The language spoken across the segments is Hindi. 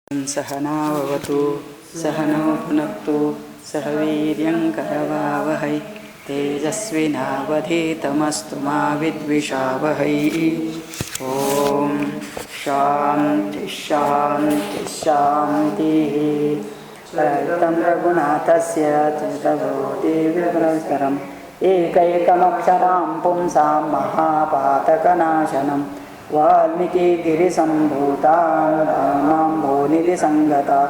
सहनावतु सहनौ भुनक्तु सह वीर्यङ्करवावहै तेजस्विनावधीतमस्तु मा विद्विषावहै। ॐ शान्ति शान्ति शान्तिः। चरितं रघुनाथस्य चरितभूति विभ्रष्टरम् एकैकमक्षरां पुंसां महापातकनाशनं वाल्मीकिगिरिसम्भूतां रामाम्भोनिधिसङ्गता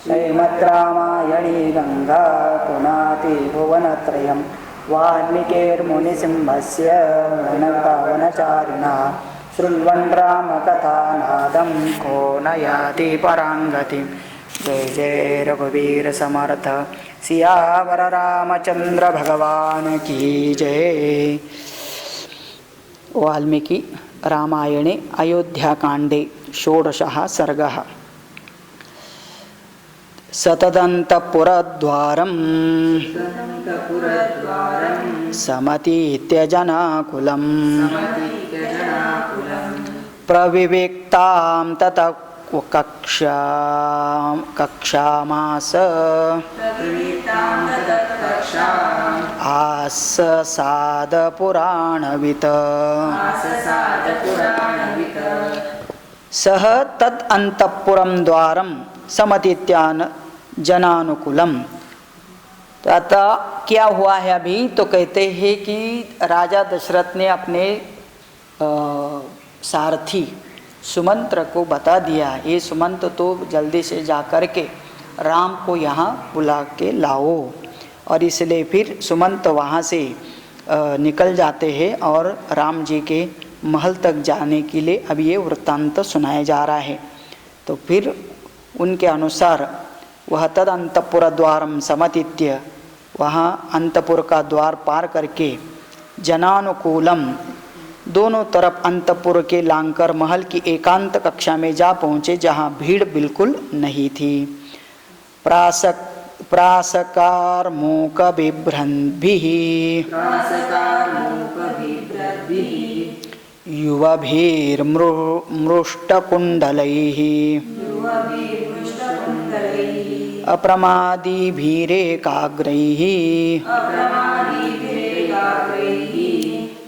श्रीमद्रामायणी गङ्गा पुनाति भुवनत्रयं वाल्मीकिर्मुनिसिंहस्य वनचारिणा शृण्वन् रामकथानादं को न याति पराङ्गतिं। जय जय रघुवीर समर्थ सियावर रामचंद्र भगवान की जय। वाल्मीकि रामायणे अयोध्याकाण्डे षोडशः सर्गः। सतदन्तपुरद्वारं समतीत्य जनाकुलं प्रविवेक्तां ततः कक्षामास आससाद पुराणवित् सह तद अंतपुरम द्वारम समतीत्यान जनानुकूलम। तथा क्या हुआ है अभी, तो कहते हैं कि राजा दशरथ ने अपने सारथी सुमंत्र को बता दिया, ये सुमंत्र तो जल्दी से जा कर के राम को यहाँ बुला के लाओ। और इसलिए फिर सुमंत वहाँ से निकल जाते हैं और राम जी के महल तक जाने के लिए अब ये वृत्तांत सुनाया जा रहा है। तो फिर उनके अनुसार वह तद अंतपुर द्वारम समतीत्य, वहाँ अंतपुर का द्वार पार करके जनानुकूलम, दोनों तरफ अंतपुर के लांकर महल की एकांत कक्षा में जा पहुँचे जहाँ भीड़ बिल्कुल नहीं थी। प्रासकार मूक बिभ्रद्भिः युवभिर्मृष्टकुण्डलैः अप्रमादिभिरेकाग्रैः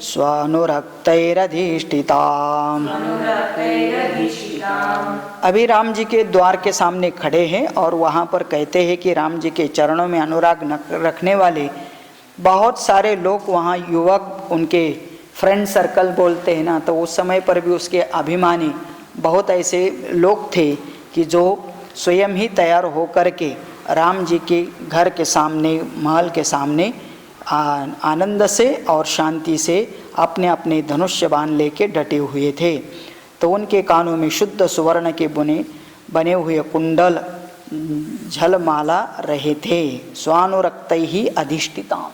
स्वानुरक्तैरधिष्ठिताम्। अभी राम जी के द्वार के सामने खड़े हैं और वहाँ पर कहते हैं कि राम जी के चरणों में अनुराग रखने वाले बहुत सारे लोग वहाँ, युवक, उनके फ्रेंड सर्कल बोलते हैं ना, तो उस समय पर भी उसके अभिमानी बहुत ऐसे लोग थे कि जो स्वयं ही तैयार होकर के राम जी के घर के सामने, महल के सामने आनंद से और शांति से अपने अपने धनुष्य बाण लेके डटे हुए थे। तो उनके कानों में शुद्ध सुवर्ण के बने हुए कुंडल झलमाला रहे थे। स्वानुरक्त ही अधिष्ठिताम,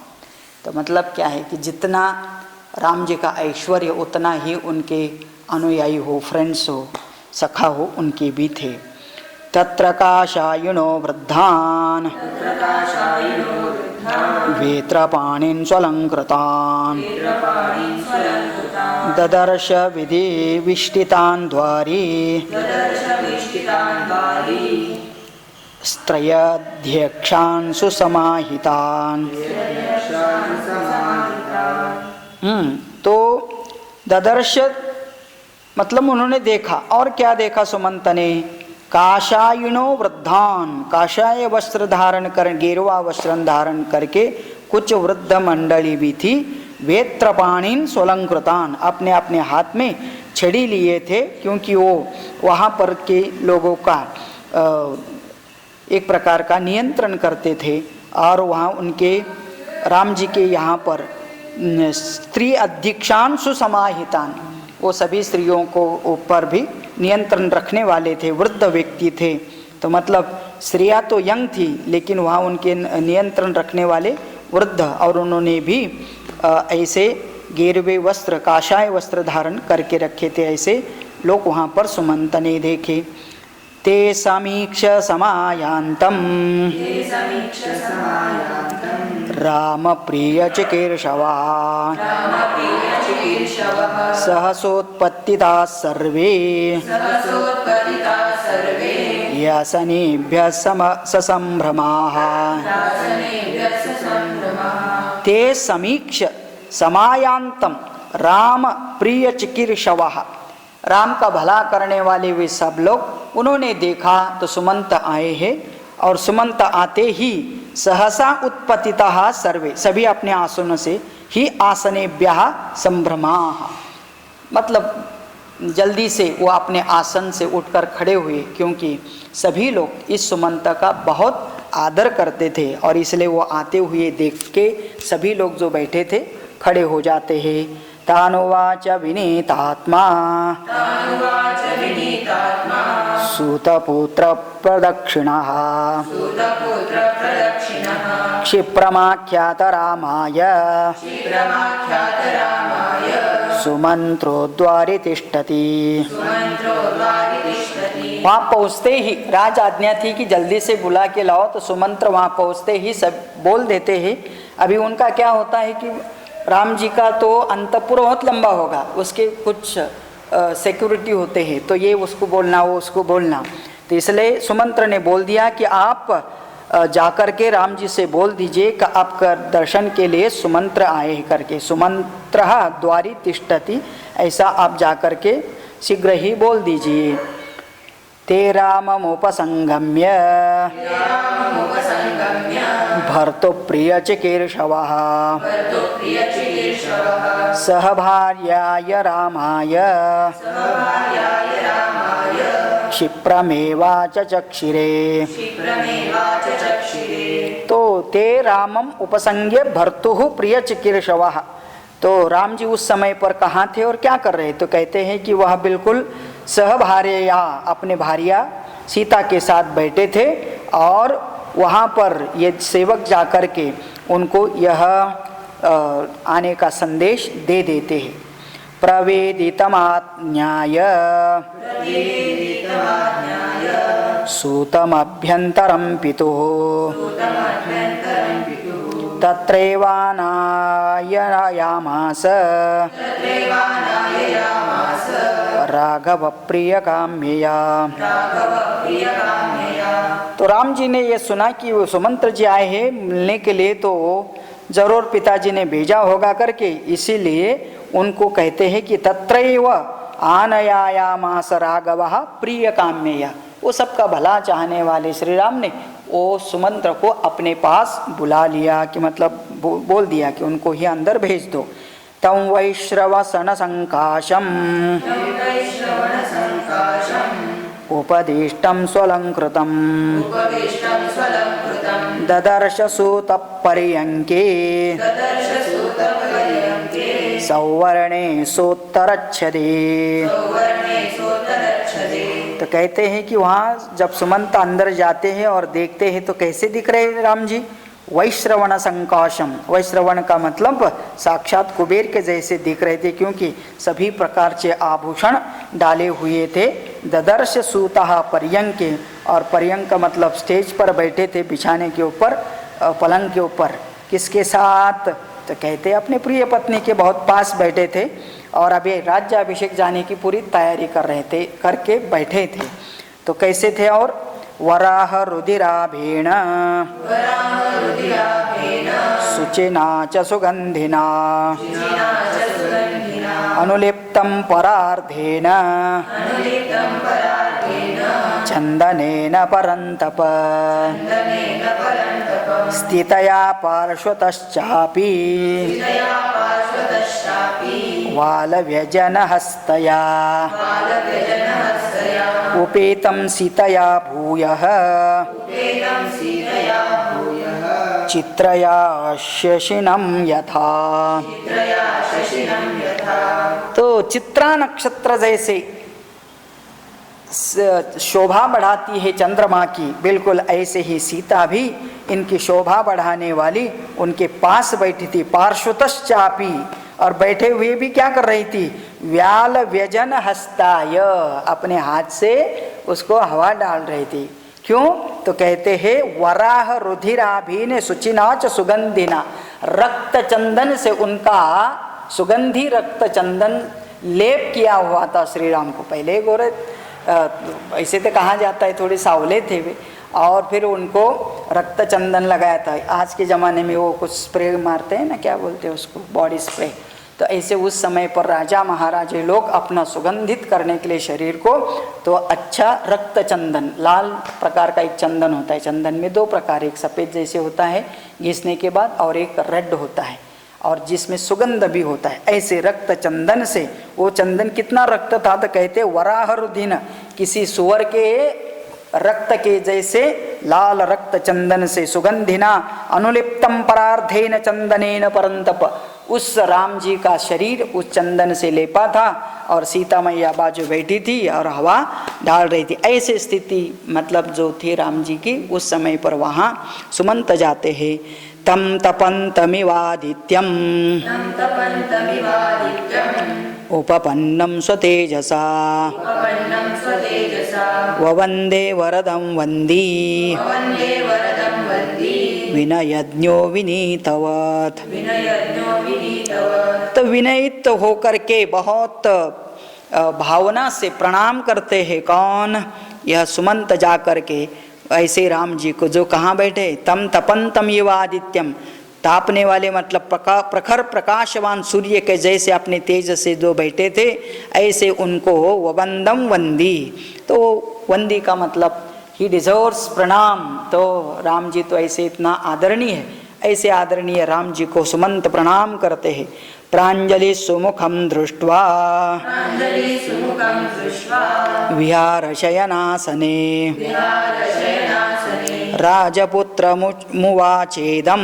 तो मतलब क्या है कि जितना राम जी का ऐश्वर्य उतना ही उनके अनुयायी हो, फ्रेंड्स हो, सखा हो, उनके भी थे। तत्र काशायिनो वृद्धान वेत्रपाणिन् स्वलंकृतान् ददर्श विधिविष्टितान् द्वारी स्त्रयध्यक्षान् सुसमाहितान्। तो ददर्श मतलब उन्होंने देखा, और क्या देखा सुमंत ने? काशायिनो वृद्धान, काशाय वस्त्र धारण कर, गेरुआ वस्त्र धारण करके कुछ वृद्ध मंडली भी थी। वेत्रपाणिन स्वलंकृतान, अपने अपने हाथ में छड़ी लिए थे, क्योंकि वो वहाँ पर के लोगों का एक प्रकार का नियंत्रण करते थे। और वहाँ उनके राम जी के यहाँ पर स्त्री अध्यक्षान सुसमाहितान, वो सभी स्त्रियों को ऊपर भी नियंत्रण रखने वाले थे, वृद्ध व्यक्ति थे। तो मतलब स्त्रियाँ तो यंग थी, लेकिन वहाँ उनके नियंत्रण रखने वाले वृद्ध, और उन्होंने भी ऐसे गेरुए वस्त्र, काशाय वस्त्र धारण करके रखे थे। ऐसे लोग वहाँ पर सुमंत ने देखे। ते समीक्ष समायान्तं राम प्रिय चिकीर्षवा सहसोत्पत्तिता सर्वे यासनेभ्यः ससंभ्रमाः ते समीक्ष समायांतम राम प्रिय चिकीर्षवः। राम का भला करने वाले वे सब लोग उन्होंने देखा तो सुमंत आए हैं, और सुमंत आते ही सहसा उत्पतिता सर्वे, सभी अपने आसनों से ही आसनेभ्यः संभ्रमाः, मतलब जल्दी से वो अपने आसन से उठकर खड़े हुए, क्योंकि सभी लोग इस सुमंत का बहुत आदर करते थे और इसलिए वो आते हुए देख के सभी लोग जो बैठे थे खड़े हो जाते हैं। तानुवाच विनीतात्मा सूतपुत्र प्रदक्षिणः क्षिप्रमाख्यात रामाय सुमंत्रो द्वारे तिष्ठति। वहाँ पहुँचते ही राज आज्ञा थी कि जल्दी से बुला के लाओ, तो सुमंत्र वहाँ पहुँचते ही सब बोल देते हैं। अभी उनका क्या होता है कि राम जी का तो अंतपुर बहुत लंबा होगा, उसके कुछ सिक्योरिटी होते हैं, तो ये उसको बोलना वो उसको बोलना, तो इसलिए सुमंत्र ने बोल दिया कि आप जाकर के राम जी से बोल दीजिए कि आपका दर्शन के लिए सुमंत्र आए करके। सुमंत्र द्वारी तिष्ठति, ऐसा आप जाकर के शीघ्र ही बोल दीजिए। ते राममुपसंगम्य भर्तु प्रिय चिकीर्षवः सह भार्याय रामाय क्षिप्रमेवाच चक्षिरे। तो ते रामम उपसंग्य भर्तुः प्रिय चिकीर्षवः, तो राम जी उस समय पर कहाँ थे और क्या कर रहे, तो कहते हैं कि वह बिल्कुल सहभार्या अपने भार्या सीता के साथ बैठे थे, और वहाँ पर ये सेवक जाकर के उनको यह आने का संदेश दे देते हैं। प्रवेदितमाज्ञाय सूतमभ्यन्तरं पितुः तत्रैवानाययामास राघव प्रिय काम्यया। तो राम जी ने ये सुना कि वो सुमंत्र जी आए हैं मिलने के लिए, तो जरूर पिताजी ने भेजा होगा करके, इसीलिए उनको कहते हैं कि तत्रैव आनयायामास राघवः प्रिय काम्यया। वो सबका भला चाहने वाले श्री राम ने वो सुमंत्र को अपने पास बुला लिया, कि मतलब बोल दिया कि उनको ही अंदर भेज दो। तम वैश्रवसन संकाशम उपदिष्टं स्वलंकृतं ददर्श सूत पर्यंके सौवर्णे सोत्तरच्छदे। तो कहते हैं कि वहाँ जब सुमंत अंदर जाते हैं और देखते हैं तो कैसे दिख रहे हैं राम जी, वैश्रवण संकाशम, वैश्रवण का मतलब साक्षात कुबेर के जैसे दिख रहे थे, क्योंकि सभी प्रकार के आभूषण डाले हुए थे। ददर्श सूतः पर्यंके, और पर्यंक का मतलब स्टेज पर बैठे थे, बिछाने के ऊपर, पलंग के ऊपर। किसके साथ, तो कहते अपने प्रिय पत्नी के बहुत पास बैठे थे, और अभी राज्याभिषेक जाने की पूरी तैयारी कर रहे थे, करके बैठे थे। तो कैसे थे, और वराह रुधिराभेण शुचिना च सुगंधिना अनुलिप्तं परार्धेन चंदनेन परन्तप स्थितया पार्श्वतश्चापि वालव्यजनहस्तया उपेतं सीतया भूयः चित्रया शशिनं यथा। तो चित्रा नक्षत्र जैसे शोभा बढ़ाती है चंद्रमा की, बिल्कुल ऐसे ही सीता भी इनकी शोभा बढ़ाने वाली उनके पास बैठी थी। पार्श्वतश्चापि, और बैठे हुए भी क्या कर रही थी, व्याल व्यजन हस्ताय, अपने हाथ से उसको हवा डाल रही थी। क्यों, तो कहते हैं वराह रुधिराभीन शुचिना च सुगंधिना, रक्त चंदन से उनका सुगंधी रक्त चंदन लेप किया हुआ था श्री राम को। पहले गोरे ऐसे तो कहा जाता है थोड़े सावले थे वे, और फिर उनको रक्त चंदन लगाया था। आज के ज़माने में वो कुछ स्प्रे मारते हैं ना, क्या बोलते हैं उसको, बॉडी स्प्रे। तो ऐसे उस समय पर राजा महाराजे लोग अपना सुगंधित करने के लिए शरीर को, तो अच्छा रक्त चंदन, लाल प्रकार का एक चंदन होता है। चंदन में दो प्रकार, एक सफ़ेद जैसे होता है घिसने के बाद, और एक रेड होता है, और जिसमें सुगंध भी होता है। ऐसे रक्त चंदन से, वो चंदन कितना रक्त था तो कहते वराहरुदिन, किसी सुअर के रक्त के जैसे लाल रक्त चंदन से, सुगंधिना अनुलिप्तम परार्धेन चंदनेन परंतप, उस राम जी का शरीर उस चंदन से लेपा था, और सीता मैया बाजू बैठी थी और हवा डाल रही थी। ऐसे स्थिति मतलब जो थी राम जी की उस समय पर वहाँ सुमंत जाते हैं। तम तपन्तमिवादित्यम उपपन्नं स्वतेजसा ववन्दे वरदं वन्दी विनयज्ञो विनीतवत्। तो विनयित होकर के बहुत भावना से प्रणाम करते हैं कौन, यह सुमंत जा कर के ऐसे राम जी को, जो कहाँ बैठे, तम तपंतम युवादित्यम, तापने वाले मतलब प्रखर प्रकाशवान सूर्य के जैसे अपने तेज से जो बैठे थे, ऐसे उनको वंदम वंदी। तो वंदी का मतलब ही डिजर्व्स प्रणाम। तो राम जी तो ऐसे इतना आदरणीय है, ऐसे आदरणीय राम जी को सुमंत प्रणाम करते हैं। प्रांजलि सुमुखम दृष्ट्वा विहार शयनासने राजपुत्र मुवाचेदम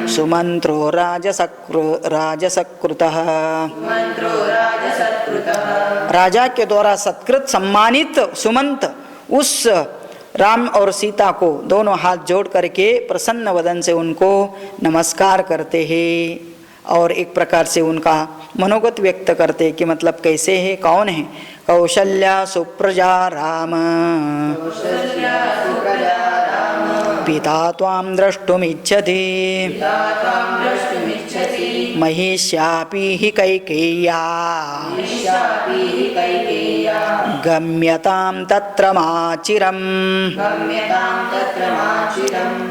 सुमंत्रो राजसकृतः। राजा के द्वारा सत्कृत सम्मानित सुमंत उस राम और सीता को दोनों हाथ जोड़ करके प्रसन्न वदन से उनको नमस्कार करते हैं, और एक प्रकार से उनका मनोगत व्यक्त करते कि मतलब कैसे है, कौन है। कौशल्या सुप्रजा राम पिता त्वां द्रष्टुमिच्छति महिष्यापि हि कैकेय्या गम्यतां तत्र माचिरम्।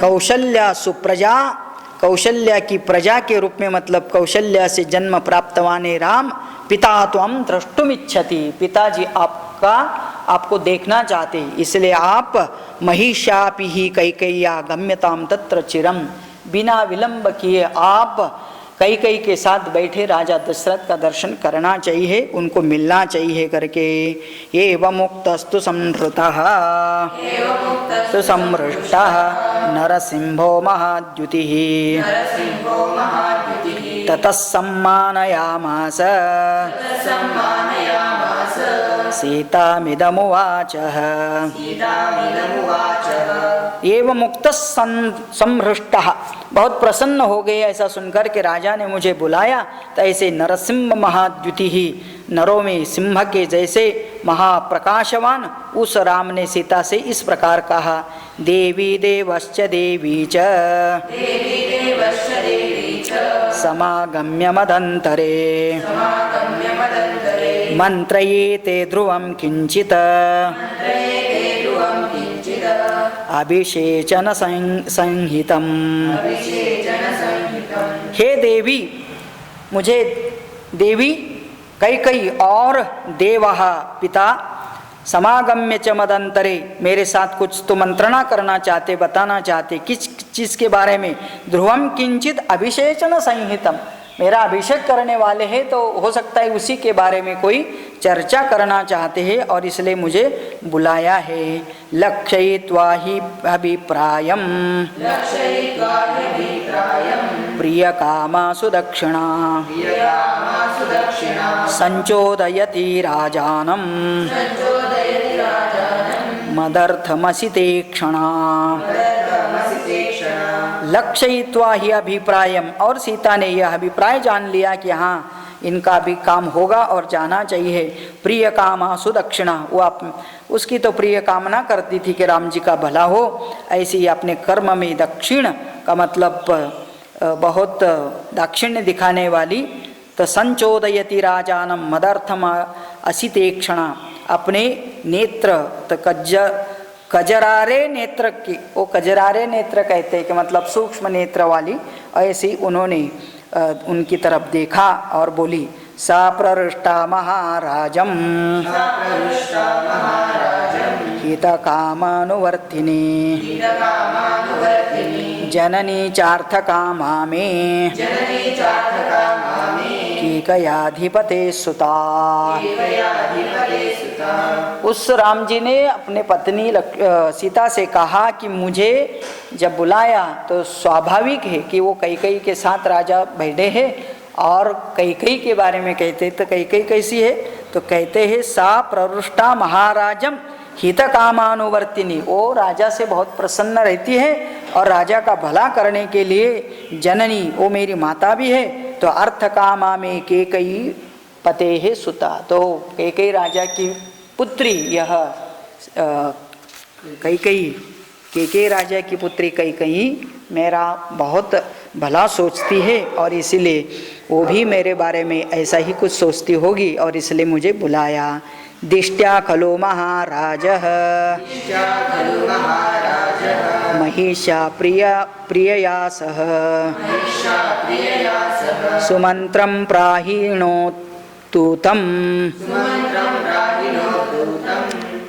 कौशल्या सुप्रजा, कौशल्या की प्रजा के रूप में मतलब कौशल्या से जन्म प्राप्त वाने राम, पिता त्वं द्रष्टुमिच्छति, पिताजी आपको देखना चाहते, इसलिए आप महिषापि ही कैकेय्या गम्यताम तत्र चिरम, बिना विलंब किए आप कैकेयी के साथ बैठे राजा दशरथ का दर्शन करना चाहिए, उनको मिलना चाहिए करके। एवं मुक्तस्तु संहृतः सुसमृष्टः नरसिंहो महाद्युतिः ततः सम्मानयामास सीतामिदमुवाचः। एवं मुक्त संहृष्टः, बहुत प्रसन्न हो गए ऐसा सुनकर के राजा ने मुझे बुलाया, तो ऐसे नरसिंह महाद्युति ही, नरों में सिंह के जैसे महाप्रकाशवान उस राम ने सीता से इस प्रकार कहा। देवी देवश्च देवी च समागम्य मदंतरे मंत्रयेते ध्रुवं किंचित अभिषेचन संहितम। हे देवी, मुझे देवी कैकेयी और देवः पिता समागम्य च मदंतरे, मेरे साथ कुछ तो मंत्रणा करना चाहते, बताना चाहते, किस चीज़ के बारे में। ध्रुवम किंचित अभिषेचन संहितम, मेरा अभिषेक करने वाले हैं तो हो सकता है उसी के बारे में कोई चर्चा करना चाहते हैं और इसलिए मुझे बुलाया है। लक्षयित्वा हि अभिप्रायं प्रिय कामा सुदक्षिणा संचोदयति राजानं मदर्थमसिते क्षणा। लक्षयित्वा ही अभिप्रायम, और सीता ने यह अभिप्राय जान लिया कि हाँ इनका भी काम होगा और जाना चाहिए। प्रिय कामा सुदक्षिणा, वो उसकी तो प्रिय कामना करती थी कि राम जी का भला हो, ऐसी अपने कर्म में दक्षिण का मतलब बहुत दाक्षिण्य दिखाने वाली, तो संचोदयति राजानम मदर्थम असितेक्षणा, अपने नेत्र तो कजरारे नेत्र की, वो कजरारे नेत्र कहते हैं कि मतलब सूक्ष्म नेत्र वाली, ऐसी उन्होंने उनकी तरफ देखा और बोली सा प्ररुष्टा महाराजम हितकामानुवर्तिनी जननी चार्थकामा मे कीकयाधिपते सुता। उस राम जी ने अपने पत्नी सीता से कहा कि मुझे जब बुलाया तो स्वाभाविक है कि वो कैकेयी के साथ राजा बैठे हैं और कैकेयी के बारे में कहते, तो कैकेयी कैसी है, तो कहते हैं सा प्ररुष्टा महाराजम हितकामानुवर्तिनी, वो राजा से बहुत प्रसन्न रहती है और राजा का भला करने के लिए जननी, वो मेरी माता भी है, तो अर्थकामा में कैकेयी पते है सुता, तो कैकेयी राजा की पुत्री यह कैकेयी राजा की पुत्री कैकेयी मेरा बहुत भला सोचती है और इसीलिए वो भी मेरे बारे में ऐसा ही कुछ सोचती होगी और इसलिए मुझे बुलाया। दिष्ट्या खलु महाराजः महिषा प्रियया सह सुमंत्रं प्राहिणोतु तम्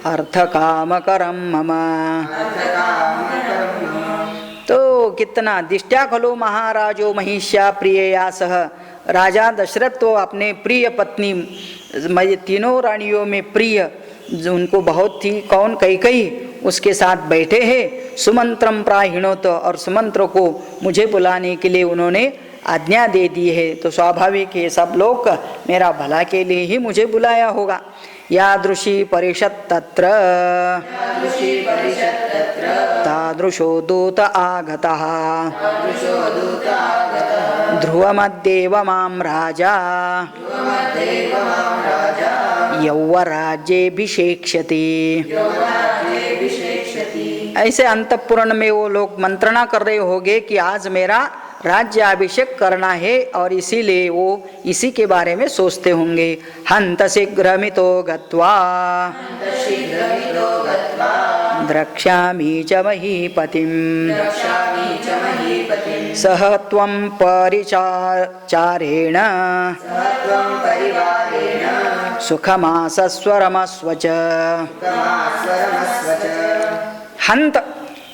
अर्थकामकरं मम। तो कितना दिष्ट्या खलु महाराजो महिष्या प्रियया सह, राजा दशरथ तो अपने प्रिय पत्नी, तीनों रानियों में प्रिय जो उनको बहुत थी, कौन कैकेयी, उसके साथ बैठे हैं। सुमंत्रम प्राहिणोत, और सुमंत्र को मुझे बुलाने के लिए उन्होंने आज्ञा दे दी है, तो स्वाभाविक है सब लोग मेरा भला के लिए ही मुझे बुलाया होगा। यादृशी परिषत् तत्र तादृशो दूत आगतः ध्रुवमद्येव मां राजा यौवराज्येऽभिषेक्ष्यति। ऐसे अंतःपुरण में वो लोग मंत्रणा कर रहे होंगे कि आज मेरा राज्याभिषेक करना है और इसीलिए वो इसी के बारे में सोचते होंगे। हंत शीघ्रमितो गत्वा द्रक्ष्यामि च महीपतिं सह त्वं परिचारेण सुखमासस्वरमस्व च। हंत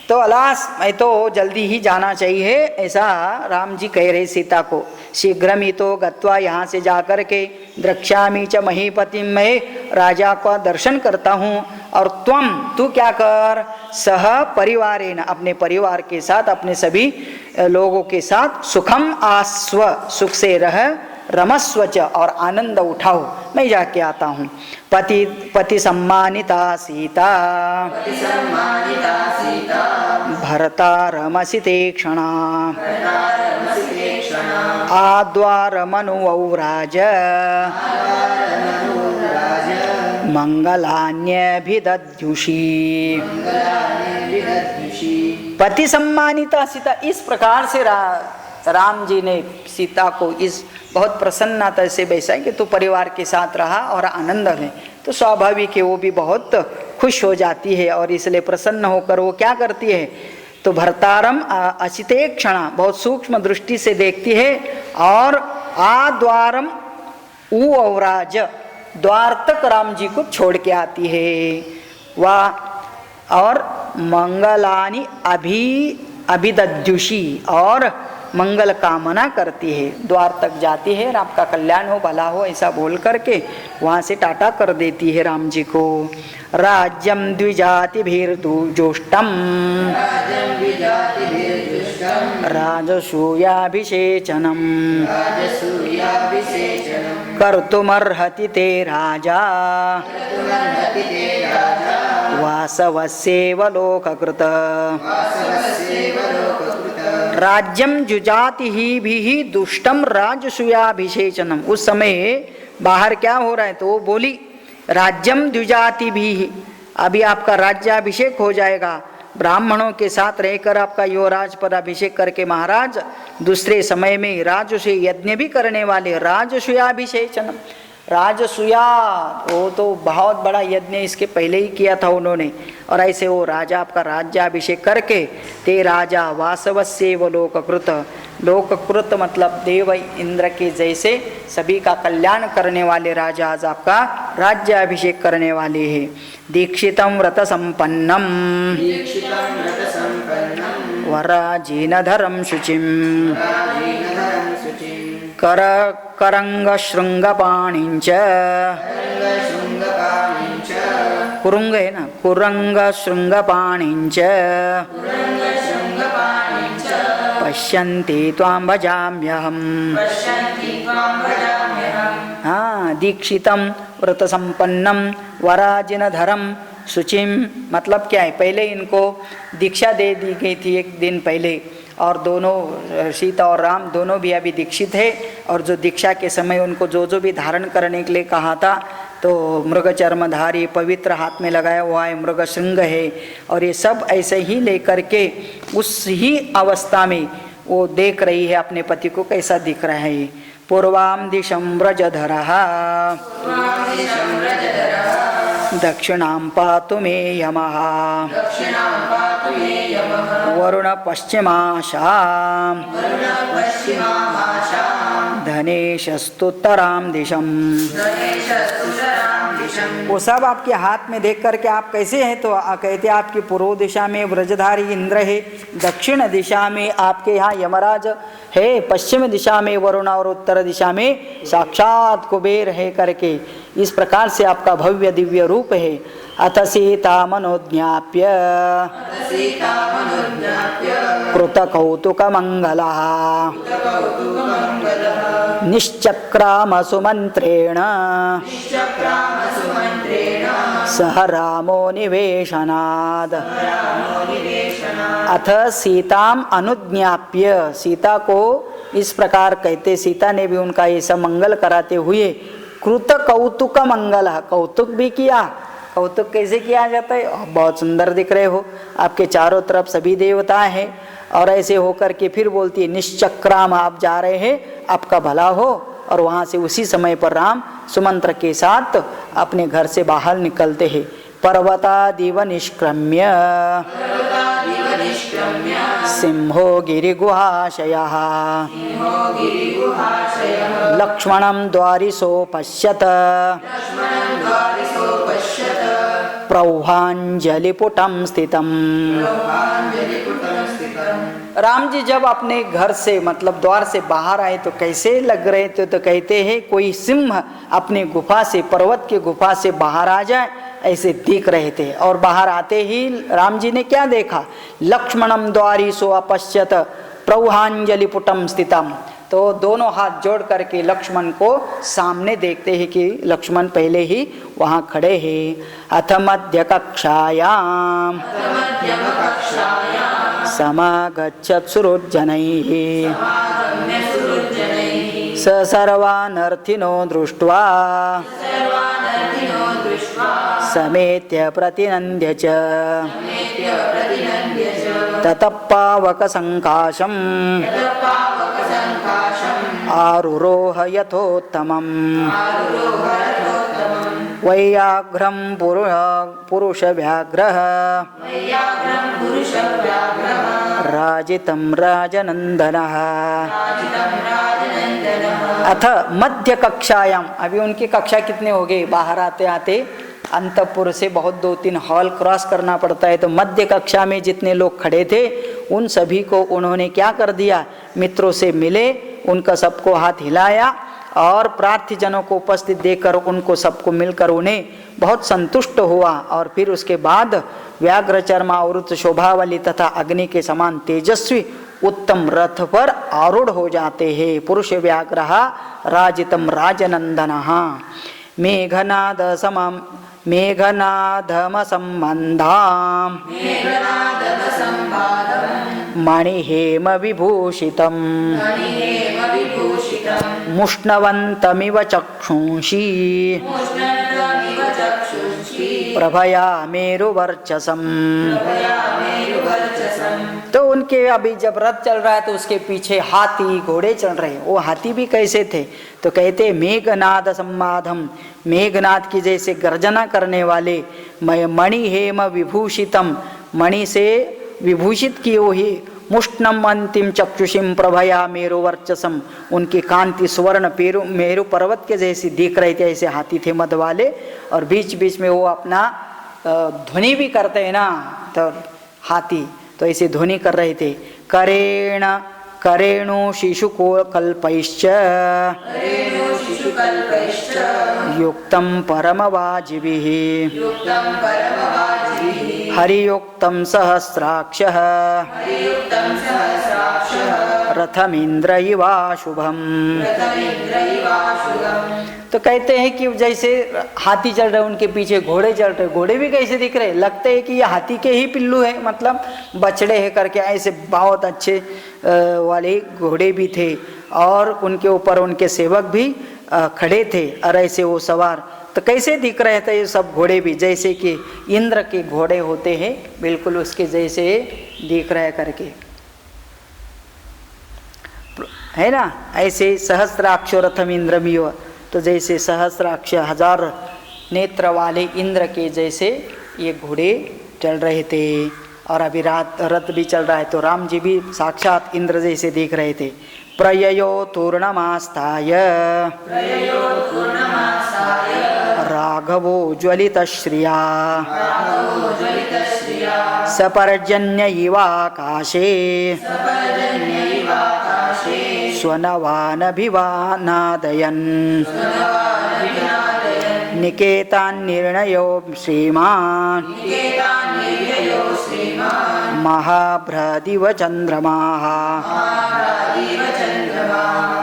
तो अलास, मैं तो जल्दी ही जाना चाहिए, ऐसा राम जी कह रहे सीता को। शीघ्रम ही तो गत्वा, यहाँ से जाकर के द्रक्ष्यामि च महीपति, मैं राजा का दर्शन करता हूँ, और त्वम तू क्या कर, सह परिवारेण, अपने परिवार के साथ, अपने सभी लोगों के साथ, सुखम आस्व, सुख से रह, रमस्वच, और आनंद उठाओ, मैं जाके आता हूँ। पति सम्मानिता सीता भर्तारमसिते क्षणा आद्वारमनुवौराज मंगलान्यभिदद्युषी। पति सम्मानिता सीता, इस प्रकार से राम जी ने सीता को इस बहुत प्रसन्नता से बैसा कि तू परिवार के साथ रहा और आनंद है, तो स्वाभाविक है वो भी बहुत खुश हो जाती है और इसलिए प्रसन्न होकर वो क्या करती है, तो भर्तारम असिते क्षणा, बहुत सूक्ष्म दृष्टि से देखती है, और आद्वारम उ औराज, द्वार तक राम जी को छोड़ के आती है वह, और मंगलानि अभिदद्युषी, और मंगल कामना करती है, द्वार तक जाती है, आपका कल्याण हो, भला हो, ऐसा बोल करके वहाँ से टाटा कर देती है राम जी को। राज्यम द्विजातिभिर्जुष्टम राजसूयाभिषेचनम कर्तुमर्हति ते राजा वासवस्येव लोककृत। राज्यम जुजाति ही भी दुष्टम राजसूयाभिषेचनम, उस समय बाहर क्या हो रहा है, तो वो बोली राज्यम द्विजाति भी, अभी आपका राज्याभिषेक हो जाएगा, ब्राह्मणों के साथ रहकर आपका युवराज पर अभिषेक करके महाराज दूसरे समय में राजसूय यज्ञ भी करने वाले, राजसूयाभिषेचन, राजसूया वो तो बहुत बड़ा यज्ञ इसके पहले ही किया था उन्होंने। और ऐसे वो राजा आपका राज्याभिषेक करके ते राजा वासवस्य व लोककृत, लोककृत मतलब देव इंद्र के जैसे सभी का कल्याण करने वाले राजा आज आपका राज्याभिषेक करने वाले हैं। दीक्षितं व्रत संपन्नम वराजीनधरं शुचिम करंग शृंगपाणिंच, कुरुंग है ना, कुरंग शृंगपाणिंच पश्यन्ति त्वां भजाम्यहम्। हाँ, दीक्षितं व्रत संपन्नम वराजिनधरम शुचिम मतलब क्या है, पहले इनको दीक्षा दे दी गई थी एक दिन पहले, और दोनों सीता और राम दोनों भी अभी दीक्षित है। और जो दीक्षा के समय उनको जो भी धारण करने के लिए कहा था, तो मृग चर्मधारी पवित्र हाथ में लगाया हुआ है, मृग श्रृंग है, और ये सब ऐसे ही लेकर के उस ही अवस्था में वो देख रही है अपने पति को कैसा दिख रहा है। पूर्वाम दिशं व्रजधरः दक्षिणां पातु मे यमः, वरुण पश्चिमाशां धनेशस्तुत्तरां दिशम्। वो सब आपके हाथ में देख करके आप कैसे हैं, तो कहते आपकी पूर्व दिशा में व्रजधारी इंद्र है, दक्षिण दिशा में आपके यहाँ यमराज है, पश्चिम दिशा में वरुण और उत्तर दिशा में साक्षात कुबेर है करके इस प्रकार से आपका भव्य दिव्य रूप है। अथ सीता मनोज्ञाप्य कृत कौतुक मंगलः निश्चक्राम सुमंत्रेण सह रामो निवेशनाद। अथ सीताम अनुज्ञाप्य, सीता को इस प्रकार कहते, सीता ने भी उनका ये सब मंगल कराते हुए कृत कौतुक मंगल, कौतुक भी किया। कौतुक कैसे किया जाता है, बहुत सुंदर दिख रहे हो, आपके चारों तरफ सभी देवता हैं, और ऐसे होकर के फिर बोलती है निश्चक्राम, आप जा रहे हैं आपका भला हो। और वहाँ से उसी समय पर राम सुमंत्र के साथ अपने घर से बाहर निकलते हैं। पर्वतादिव निष्क्रम्य सिंहो गिरिगुहाशयः लक्ष्मणं द्वारिसोपश्यत प्रौहांजलिपुटं स्थितम्। राम जी जब अपने घर से मतलब द्वार से बाहर आए तो कैसे लग रहे थे, तो कहते हैं कोई सिंह अपने गुफा से, पर्वत की गुफा से बाहर आ जाए ऐसे दिख रहे थे। और बाहर आते ही राम जी ने क्या देखा, लक्ष्मणम द्वारिसो अपश्यत प्रौहांजलिपुटम स्थितम, तो दोनों हाथ जोड़ करके लक्ष्मण को सामने देखते हैं कि लक्ष्मण पहले ही वहाँ खड़े हैं। अथ मध्य कक्षायाम समागच्छत् सुहृज्जनैः स सर्वानर्थिनो दृष्ट्वा समेत्य प्रतिनन्द्य च ततः पावकसङ्काशम् आरुरोह यथोत्तमम्। वैयाघ्रं पुरुषव्याघ्रः राजितं राजनंदनः। अथ मध्य कक्षायाम, अभी उनकी कक्षा कितने हो गए, बाहर आते आते अंतपुर से बहुत 2-3 हॉल क्रॉस करना पड़ता है, तो मध्य कक्षा में जितने लोग खड़े थे उन सभी को उन्होंने क्या कर दिया, मित्रों से मिले, उनका सबको हाथ हिलाया और प्रार्थी जनों को उपस्थित देकर उनको सबको मिलकर उन्हें बहुत संतुष्ट हुआ। और फिर उसके बाद व्याघ्र चर्मावृत शोभावली तथा अग्नि के समान तेजस्वी उत्तम रथ पर आरूढ़ हो जाते हैं। पुरुष व्याघ्र राजितम राजनंदनः मेघनादम संबंधाम मणिहेम विभूषितम् मुष्णवन्तमिव चक्षुंषि प्रभया मेरुवर्चसम। तो उनके अभी जब रथ चल रहा है तो उसके पीछे हाथी घोड़े चल रहे हैं। वो हाथी भी कैसे थे तो कहते मेघनाद सम्माधम, मेघनाद की जैसे गर्जना करने वाले, मणि हेम विभूषितम, मणि से विभूषित किए हुए, मुष्णम अंतिम चक्षुषिम प्रभया मेरु वर्चसम, उनकी कांति स्वर्ण मेरु पर्वत के जैसी दिख रही थी। ऐसे हाथी थे मद वाले, और बीच बीच में वो अपना ध्वनि भी करते हैं ना, तो हाथी तो ऐसे ध्वनि कर रहे थे। करेण करेणु शिशुको कल्पैश्च युक्तं परमवाजिभिः हरियुक्तं सहस्राक्षः रथमिंद्र इवा शुभम। तो कहते हैं कि जैसे हाथी चल रहे उनके पीछे घोड़े चल रहे, घोड़े भी कैसे दिख रहे, लगते हैं कि ये हाथी के ही पिल्लू है, मतलब बछड़े हैं करके। ऐसे बहुत अच्छे वाले घोड़े भी थे, और उनके ऊपर उनके सेवक भी खड़े थे, और ऐसे वो सवार। तो कैसे दिख रहे थे ये सब घोड़े भी, जैसे कि इंद्र के घोड़े होते हैं, बिल्कुल उसके जैसे दिख रहे करके, है ना। ऐसे सहस्राक्ष रथम इंद्रमिव, तो जैसे सहस्राक्ष हजार नेत्र वाले इंद्र के जैसे ये घोड़े चल रहे थे। और अभी रथ भी चल रहा है, तो राम जी भी साक्षात इंद्र जैसे दिख रहे थे। प्रययो तूर्णमास्ताय राघवो ज्वलित श्रिया सपर्जन्य इवाकाशे स्वनवानभिवानादयन् निकेतान् निर्णयो श्रीमान् महाभ्रदिव चंद्रमाः।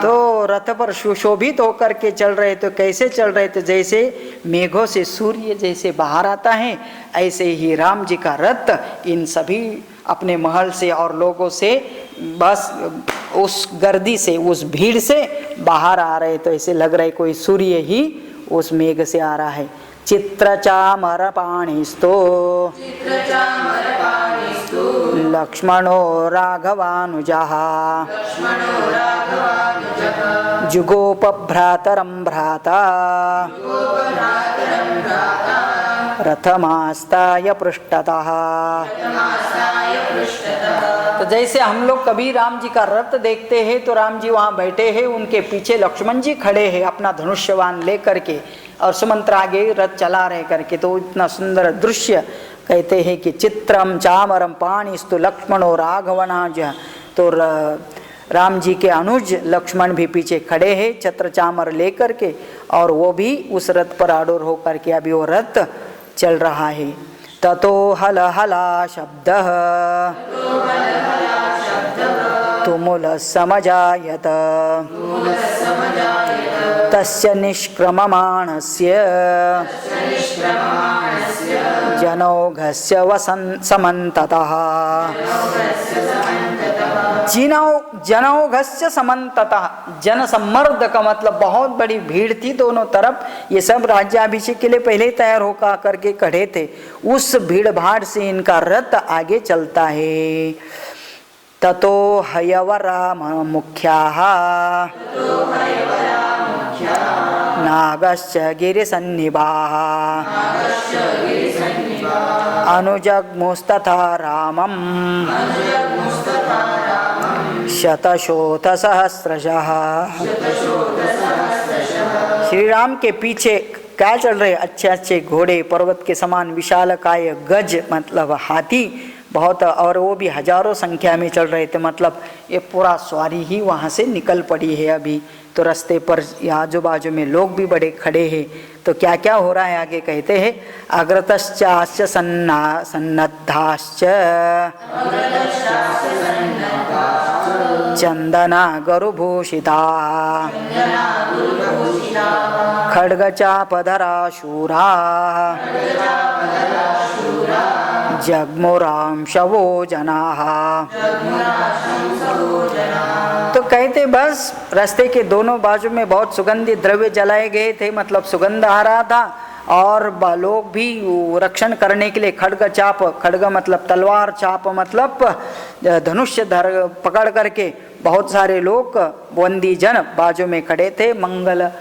तो रथ पर सुशोभित होकर के चल रहे, तो कैसे चल रहे थे, जैसे मेघों से सूर्य जैसे बाहर आता है, ऐसे ही राम जी का रथ इन सभी अपने महल से और लोगों से बस उस गर्दी से, उस भीड़ से बाहर आ रहे। तो ऐसे लग रहा है कोई सूर्य ही उस मेघ से आ रहा है। चित्रचामर पाणिस्तो लक्ष्मणो राघवानुजः जुगोप भ्रातरं भ्राता रथमास्ताय पृष्ठतः। तो जैसे हम लोग कभी राम जी का रथ देखते हैं, तो राम जी वहाँ बैठे हैं, उनके पीछे लक्ष्मण जी खड़े हैं अपना धनुष्यवान लेकर के, और सुमंत्र आगे रथ चला रहे करके। तो इतना सुंदर दृश्य कहते हैं कि चित्रम चामरम पाणिस्तु लक्ष्मणो राघवनाज। तो राम जी के अनुज लक्ष्मण भी पीछे खड़े हैं छत्र चामर लेकर के, और वो भी उस रथ पर आरूढ़ होकर के अभी वो रथ चल रहा है। ततो हल हला शब्द तुमुल समजायत तस्य निष्क्रममाणस्य जनौघस्य समन्ततः। जनौघस्य समन्ततः, जन सम्मर्द का मतलब बहुत बड़ी भीड़ थी दोनों तरफ। ये सब राज्याभिषेक के लिए पहले ही तैयार होकर करके खड़े थे। उस भीड़ भाड़ से इनका रथ आगे चलता है। ततो हयवरा मुख्याः नागश्च गिरिसन्निभाः अनुजग्मुस्तथा रामं शतशोथ सहस्रशः। श्री राम के पीछे क्या चल रहे, अच्छे अच्छे घोड़े, पर्वत के समान विशालकाय गज मतलब हाथी बहुत, और वो भी हजारों संख्या में चल रहे थे। मतलब ये पूरा सवारी ही वहाँ से निकल पड़ी है अभी। तो रास्ते पर आजू बाजू में लोग भी बड़े खड़े हैं। तो क्या क्या हो रहा है आगे कहते हैं। अग्रतश्चाश्च सन्नद्धाश्च चंदना गरुभूषिता खड्गचापधरा शूरा जग्मुरां शवो जनाः। तो कहते बस रास्ते के दोनों बाजू में बहुत सुगंधित द्रव्य जलाए गए थे, मतलब सुगंध आ रहा था, और लोग भी रक्षण करने के लिए खड्ग चाप, खड्ग मतलब तलवार, चाप मतलब धनुष्य धर पकड़ करके बहुत सारे लोग बंदी जन बाजू में खड़े थे। मंगल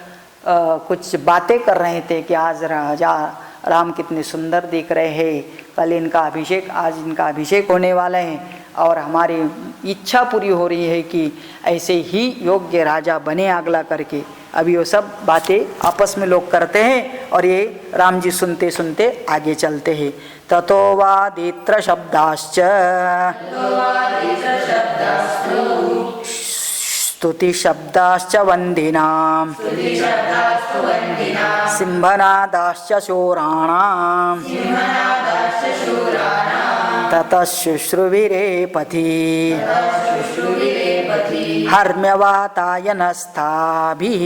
कुछ बातें कर रहे थे कि आज राजा राम कितने सुंदर दिख रहे हैं, कल इनका अभिषेक, आज इनका अभिषेक होने वाला है और हमारी इच्छा पूरी हो रही है कि ऐसे ही योग्य राजा बने अगला करके। अभी वो सब बातें आपस में लोग करते हैं और ये राम जी सुनते सुनते आगे चलते हैं। ततो वादित्र शब्दाश्च स्तुति शब्दाश्च वंदिनां सिंहनादाश्च शूराणां ततः शुश्रुविरे पथि हर्म्यवातायनस्थाभिः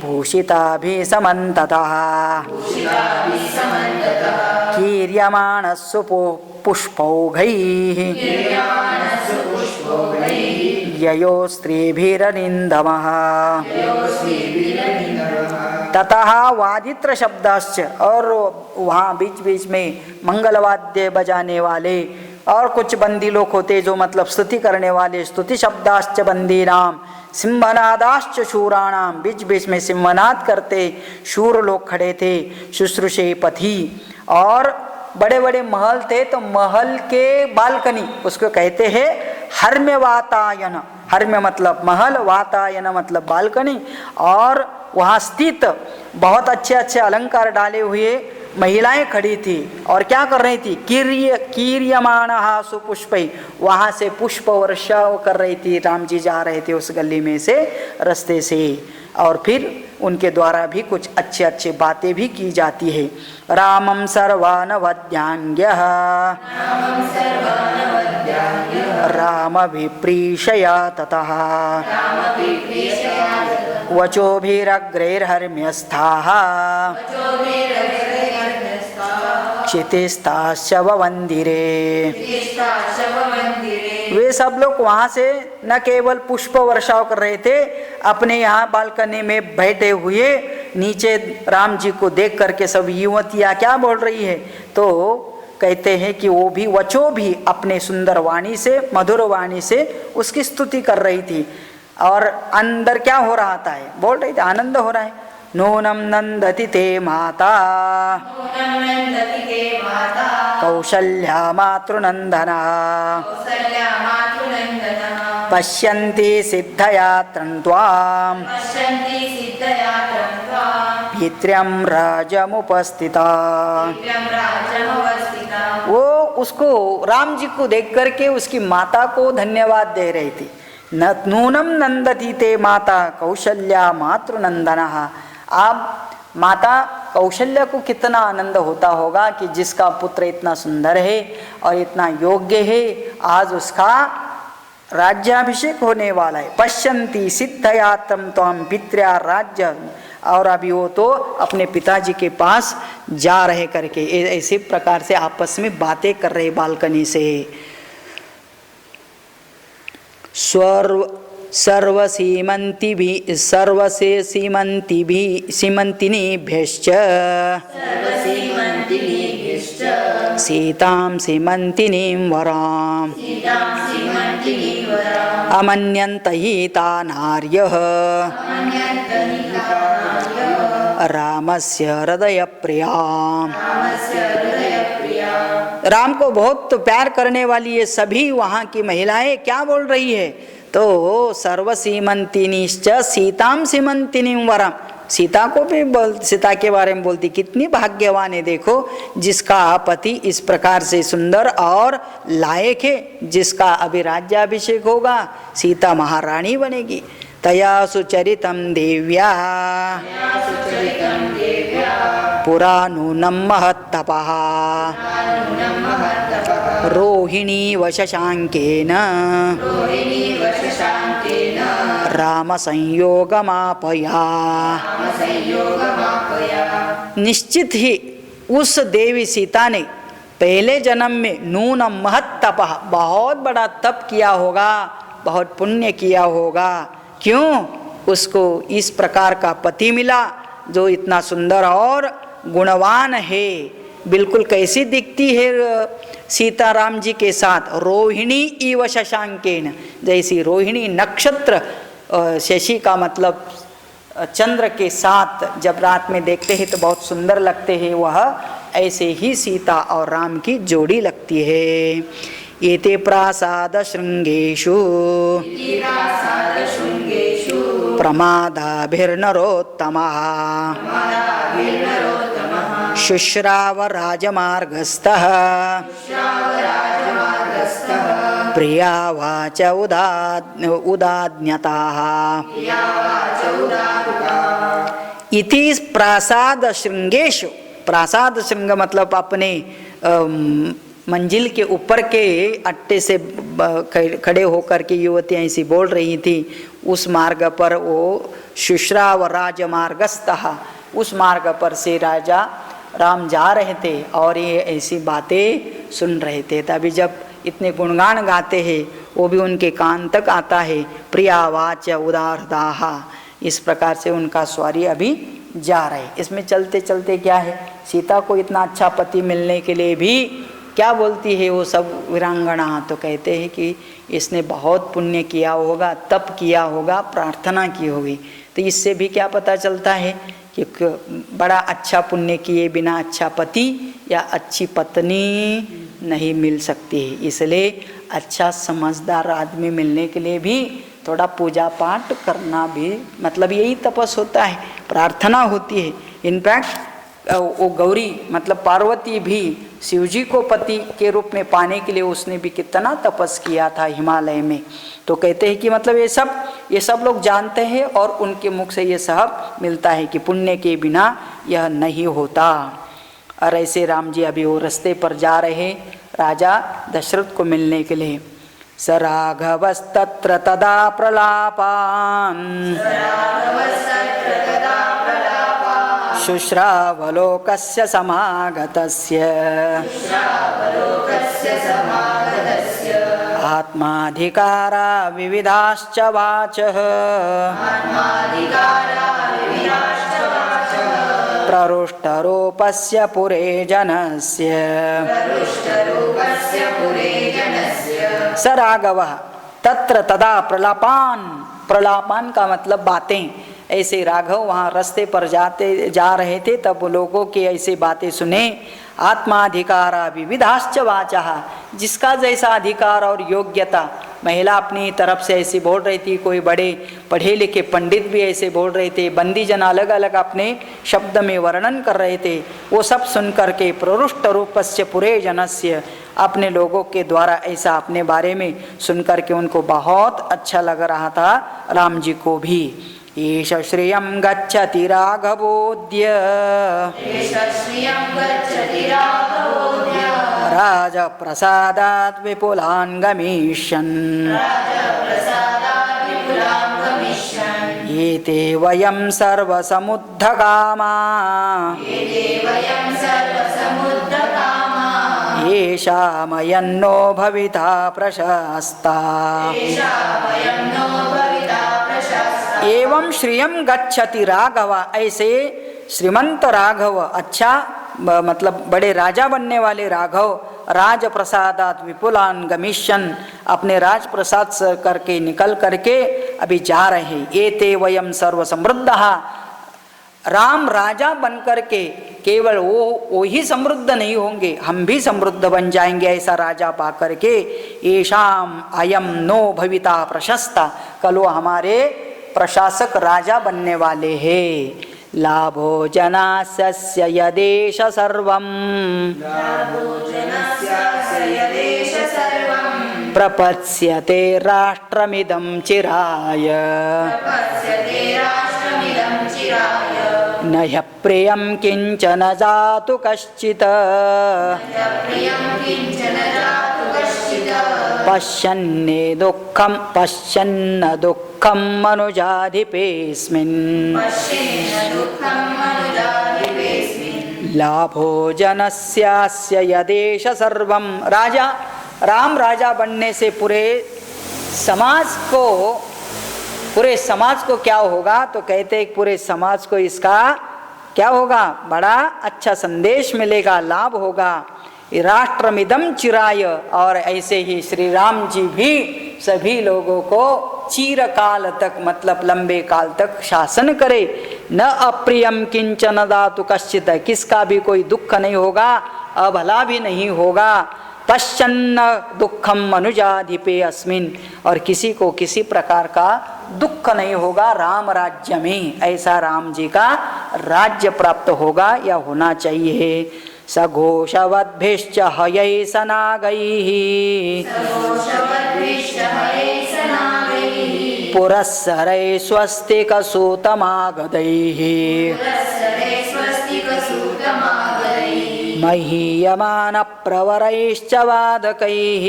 भूषिताभिः समन्ततः कीर्यमाणस्सु पुष्पौघैः ययो स्त्रीभिरनिन्दमः। ततः वादित्र शब्दाश्च, और वहाँ बीच बीच में मंगलवाद्य बजाने वाले और कुछ बंदी लोग होते जो मतलब स्तुति करने वाले, स्तुति शब्दाश्च बंदी नाम सिंहनादाश्च शूराणाम, बीच बीच में सिंहनाद करते शूर लोग खड़े थे। शुश्रूषे पथि, और बड़े बड़े महल थे तो महल के बालकनी उसको कहते हैं हर्म्य वातायन। हर्म्य मतलब महल, वातायन मतलब बालकनी, और वहाँ स्थित बहुत अच्छे अच्छे अलंकार डाले हुए महिलाएं खड़ी थी और क्या कर रही थी, कीर्यमाणः सुपुष्पै, वहाँ से पुष्प वर्षा कर रही थी। राम जी जा रहे थे उस गली में से, रास्ते से, और फिर उनके द्वारा भी कुछ अच्छे अच्छे बातें भी की जाती है। रामं सर्वान् वद्याङ्ग्यः रामभिप्रीषया ततः वचोभिरग्रैर्हर्म्यस्थाः क्षितिस्ताश्च ववन्दिरे। वे सब लोग वहाँ से न केवल पुष्प वर्षाव कर रहे थे, अपने यहाँ बालकनी में बैठे हुए नीचे राम जी को देख करके सब युवतियाँ क्या बोल रही है, तो कहते हैं कि वो भी वचो भी अपने सुंदर वाणी से, मधुर वाणी से उसकी स्तुति कर रही थी। और अंदर क्या हो रहा था, बोल रही थी आनंद हो रहा है। नूनं नंदति ते माता कौशल्या मातृनंदना पश्यन्ति सिद्धयात्रं त्वां पित्र्यं राजमुपस्थिता। वो उसको राम जी को देख करके उसकी माता को धन्यवाद दे रही थी। नूनं नंदति ते माता कौशल्या मातृनंदनः। अब माता कौशल्या को कितना आनंद होता होगा कि जिसका पुत्र इतना सुंदर है और इतना योग्य है, आज उसका राज्याभिषेक होने वाला है। पश्यन्ति सिद्धयात्रं त्वां पित्र्या राज्य, और अभी वो तो अपने पिताजी के पास जा रहे करके ऐसे प्रकार से आपस में बातें कर रहे बालकनी से। सीमंतिनीभ्यश्च सीतां सीमंतिनीं वराम् अमन्यन्त हि ता नार्यः रामस्य हृदय प्रियाम्। राम को बहुत प्यार करने वाली ये सभी वहाँ की महिलाएं क्या बोल रही है, तो सर्वसीमंतिनीश्च सीताम सीमंतिनीं वरम, सीता को भी सीता के बारे में बोलती, कितनी भाग्यवान है देखो जिसका पति इस प्रकार से सुंदर और लायक है, जिसका अभी राज्याभिषेक होगा, सीता महारानी बनेगी। तया सुचरितं देव्या पुरा नूनं महत्तपः रोहिणी वशशांकेन राम संयोगमापया। निश्चित ही उस देवी सीता ने पहले जन्म में नूनं महत्तपः, बहुत बड़ा तप किया होगा, बहुत पुण्य किया होगा। क्यों? उसको इस प्रकार का पति मिला जो इतना सुंदर और गुणवान है। बिल्कुल कैसी दिखती है सीताराम जी के साथ, रोहिणी इव शशांकेन, जैसी रोहिणी नक्षत्र शशि का मतलब चंद्र के साथ जब रात में देखते हैं तो बहुत सुंदर लगते हैं, वह ऐसे ही सीता और राम की जोड़ी लगती है। एते प्रासाद शृंगेषु प्रमादाभिर्नरोत्तमः शुश्राव राजमार्गस्थः प्रियावाच उदाज्ञताः इति प्रासाद शृंगेषु। प्रासाद शृंग मतलब अपने मंजिल के ऊपर के अट्टे से खड़े होकर के युवतियाँ ऐसी बोल रही थी। उस मार्ग पर वो शुश्राव राजमार्गस्थः, उस मार्ग पर से राजा राम जा रहे थे और ये ऐसी बातें सुन रहे थे। तभी जब इतने गुणगान गाते हैं वो भी उनके कान तक आता है। प्रियावाच उदारदाः, इस प्रकार से उनका सवारी अभी जा रहे। इसमें चलते चलते क्या है, सीता को इतना अच्छा पति मिलने के लिए भी क्या बोलती है वो सब वीरांगना, तो कहते हैं कि इसने बहुत पुण्य किया होगा, तप किया होगा, प्रार्थना की होगी। तो इससे भी क्या पता चलता है कि बड़ा अच्छा पुण्य किए बिना अच्छा पति या अच्छी पत्नी नहीं मिल सकती है। इसलिए अच्छा समझदार आदमी मिलने के लिए भी थोड़ा पूजा पाठ करना भी मतलब यही तपस होता है, प्रार्थना होती है। इनफैक्ट वो गौरी मतलब पार्वती भी शिवजी को पति के रूप में पाने के लिए उसने भी कितना तपस किया था हिमालय में। तो कहते हैं कि मतलब ये सब लोग जानते हैं और उनके मुख से ये सब मिलता है कि पुण्य के बिना यह नहीं होता। और ऐसे राम जी अभी वो रास्ते पर जा रहे राजा दशरथ को मिलने के लिए। स राघवस्तत्र तदा प्रलापान् शुश्रावलोकस्य समागतस्य आत्माधिकारा विविधाश्च वाचः प्ररुष्टरूपस्य पुरे जनस्य स राघवः तत्र तदा प्रलापान। प्रलापान का मतलब बातें। ऐसे राघव वहाँ रास्ते पर जा रहे थे तब लोगों की ऐसी बातें सुने। आत्माधिकारा विविधाश्च वाचः, जिसका जैसा अधिकार और योग्यता। महिला अपनी तरफ से ऐसी बोल रही थी, कोई बड़े पढ़े लिखे पंडित भी ऐसे बोल रहे थे, बंदी जन अलग अलग अपने शब्द में वर्णन कर रहे थे। वो सब सुन करके प्ररुष्ट रूपस्य पुरे जनस्य, अपने लोगों के द्वारा ऐसा अपने बारे में सुन करके उनको बहुत अच्छा लग रहा था राम जी को भी। ईश श्रियं गच्छति राघवोऽद्य राजप्रसादात् विपुलान् गमिष्यन् एते वयं सर्वसमुद्धकामा येषामयन्नो भविता प्रशस्ता। एवं श्रियं गच्छति राघव, ऐसे श्रीमंत राघव, अच्छा मतलब बड़े राजा बनने वाले राघव, राज प्रसादात विपुलान गमिष्यन, अपने राज प्रसाद से करके निकल करके अभी जा रहे हैं। एते वयम सर्व समृद्धः, राम राजा बन करके केवल वो ही समृद्ध नहीं होंगे, हम भी समृद्ध बन जाएंगे ऐसा राजा पा करके। येषाम अयम नो भविता प्रशस्ता, कल वो हमारे प्रशासक राजा बनने वाले हैं। लाभो जनास्य यदेश सर्वं प्रपत्स्यते राष्ट्रमिदं चिराय न ह्यप्रियं किंचन जातु कश्चित् पश्यन्न दुःखं मनुजाधिपेऽस्मिन् लाभो जनस्यास्य यदेश सर्वं। राजा राम राजा बनने से पूरे समाज को पूरे समाज को क्या होगा, तो कहते हैं पूरे समाज को इसका क्या होगा, बड़ा अच्छा संदेश मिलेगा, लाभ होगा। राष्ट्रमिदं चिराय, और ऐसे ही श्री राम जी भी सभी लोगों को चिरकाल तक, मतलब लंबे काल तक शासन करे। न अप्रियम किंचन दातु कश्चित, किसका भी कोई दुख नहीं होगा, अभला भी नहीं होगा। पश्चन्न दुखम मनुजाधिपे अस्मिन, और किसी को किसी प्रकार का दुख नहीं होगा राम राज्य में, ऐसा राम जी का राज्य प्राप्त होगा या होना चाहिए। सघोषवद्भिश्च हयै सनागैः पुरस्सरै स्वस्तिकसूतमागदैः महीयमानप्रवरैश्च वादकैः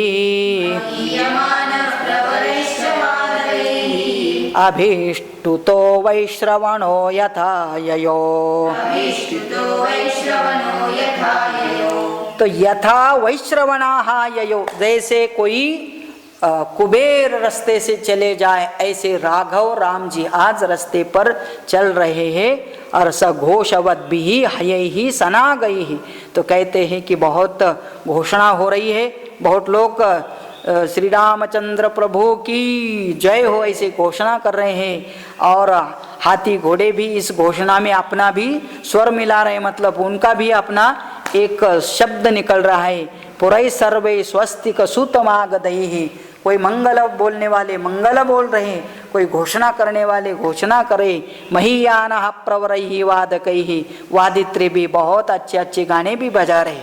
अभीष्टुतो वैश्रवणो यथा ययो। तो यथा वैश्रवणाः ययो, जैसे कोई कुबेर रास्ते से चले जाए, ऐसे राघव राम जी आज रास्ते पर चल रहे हैं। और सघोषवद्भिः हयैः सनागैः, तो कहते हैं कि बहुत घोषणा हो रही है, बहुत लोग श्री रामचंद्र प्रभु की जय हो ऐसे घोषणा कर रहे हैं। और हाथी घोड़े भी इस घोषणा में अपना भी स्वर मिला रहे हैं, मतलब उनका भी अपना एक शब्द निकल रहा है। पुरै सर्वे स्वस्तिक सूतमागदैः, कोई मंगल बोलने वाले मंगल बोल रहे हैं, कोई घोषणा करने वाले घोषणा करे। महीयानः प्रवरैः वादकैः, वादित्री भी बहुत अच्छे अच्छे गाने भी बजा रहे।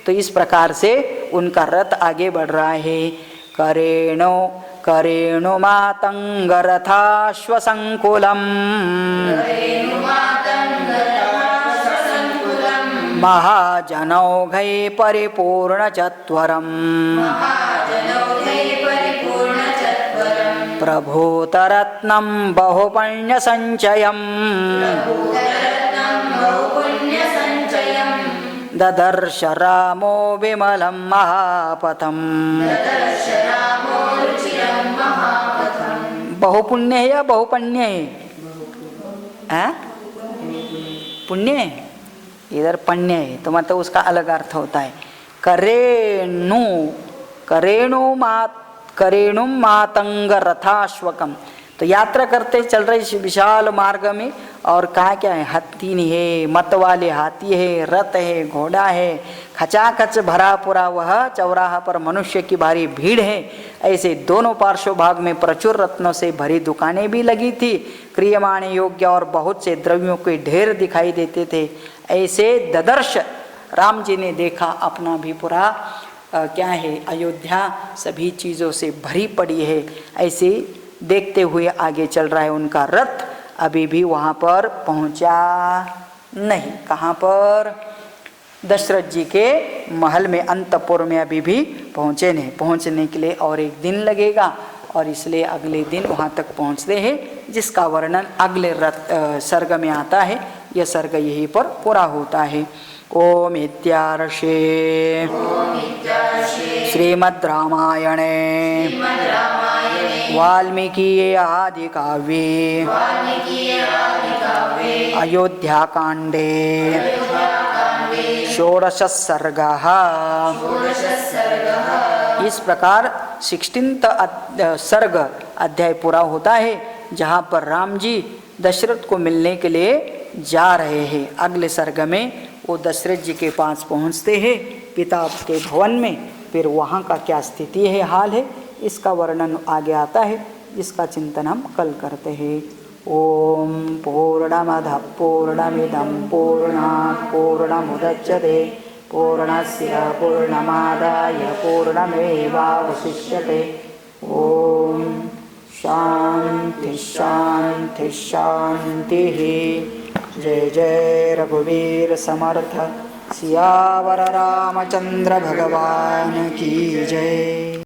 तो इस प्रकार से उनका रथ आगे बढ़ रहा है। करेणो करेणु मातंगरथाश्वसंकुलम् महाजनौघै परिपूर्णचत्वरम् प्रभूतरत्नं बहुपुण्यसञ्चयम् ददर्श रामो विमलं महापथम्। बहुपुण्य है या बहुपुण्य है? पुण्य है, इधर पुण्य है, तो मतलब उसका अलग अर्थ होता है। करेणु करेणु मातंग रथाश्वकम, तो यात्रा करते चल रहे विशाल मार्ग में, और कहाँ क्या है, हाथी है, मत वाले हाथी है, रथ है, घोड़ा है, खचाखच भरा पूरा वह चौराहा पर मनुष्य की भारी भीड़ है। ऐसे दोनों पार्श्व भाग में प्रचुर रत्नों से भरी दुकानें भी लगी थी, क्रियमाण योग्य और बहुत से द्रव्यों के ढेर दिखाई देते थे। ऐसे ददर्श, राम जी ने देखा अपना भी पूरा क्या है, अयोध्या सभी चीज़ों से भरी पड़ी है। ऐसे देखते हुए आगे चल रहा है उनका रथ। अभी भी वहाँ पर पहुँचा नहीं, कहाँ पर, दशरथ जी के महल में, अंतपुर में अभी भी पहुँचे नहीं। पहुँचने के लिए और एक दिन लगेगा, और इसलिए अगले दिन वहाँ तक पहुँचते हैं, जिसका वर्णन अगले सर्ग में आता है। यह सर्ग यहीं पर पूरा होता है। ओम इत्यार्षे श्रीमद् रामायणे वाल्मीकि आदि काव्ये अयोध्याकांडे षोडश सर्गः। इस प्रकार 16वां सर्ग अध्याय पूरा होता है, जहाँ पर राम जी दशरथ को मिलने के लिए जा रहे हैं। अगले सर्ग में वो दशरथ जी के पास पहुँचते हैं, पिता के भवन में। फिर वहाँ का क्या स्थिति है, हाल है, इसका वर्णन आगे आता है, जिसका चिंतन हम कल करते हैं। ओम पूर्णमदः पूर्णमिदं पूर्णात् पूर्णमुदच्यते पूर्णस्य पूर्णमादाय पूर्णमेवावशिष्यते। ओम शांति शांति शांति। जय जय रघुवीर समर्थ सियावर रामचंद्र भगवान की जय।